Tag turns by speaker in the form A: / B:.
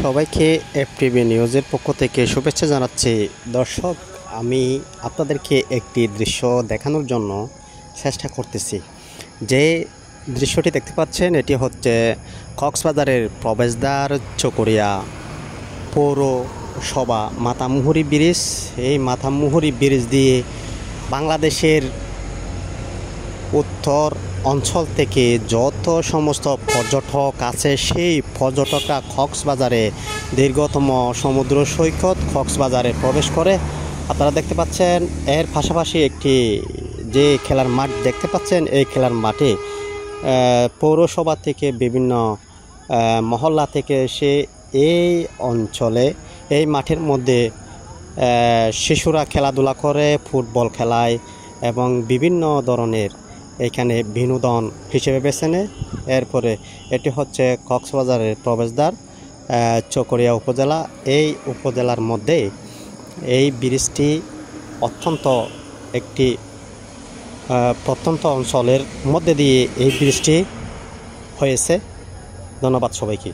A: সবাইকে এফটিভি নিউজের পক্ষ থেকে শুভেচ্ছা জানাচ্ছি। দর্শক, আমি আপনাদেরকে একটি দৃশ্য দেখানোর জন্য চেষ্টা করতেছি। যে দৃশ্যটি দেখতে পাচ্ছেন এটি হচ্ছে কক্সবাজারের প্রবেশদ্বার চকরিয়া পৌরসভা মাতামুহুরী ব্রিজ। এই মাতামুহুরী ব্রিজ দিয়ে বাংলাদেশের উত্তর অঞ্চল থেকে যত সমস্ত পর্যটক আছে সেই পর্যটকরা কক্সবাজারে দীর্ঘতম সমুদ্র সৈকত কক্সবাজারে প্রবেশ করে। আপনারা দেখতে পাচ্ছেন এর পাশাপাশি একটি যে খেলার মাঠ দেখতে পাচ্ছেন, এই খেলার মাঠে পৌরসভা থেকে বিভিন্ন মহল্লা থেকে এসে এই অঞ্চলে এই মাঠের মধ্যে শিশুরা খেলাধুলা করে, ফুটবল খেলায় এবং বিভিন্ন ধরনের এখানে বিনোদন হিসেবে বেছে নেয়। এরপরে এটি হচ্ছে কক্সবাজারের প্রবেশদ্বার চকরিয়া উপজেলা। এই উপজেলার মধ্যে এই ব্রিজটি অত্যন্ত একটি প্রত্যন্ত অঞ্চলের মধ্যে দিয়ে এই ব্রিজটি হয়েছে। ধন্যবাদ সবাইকে।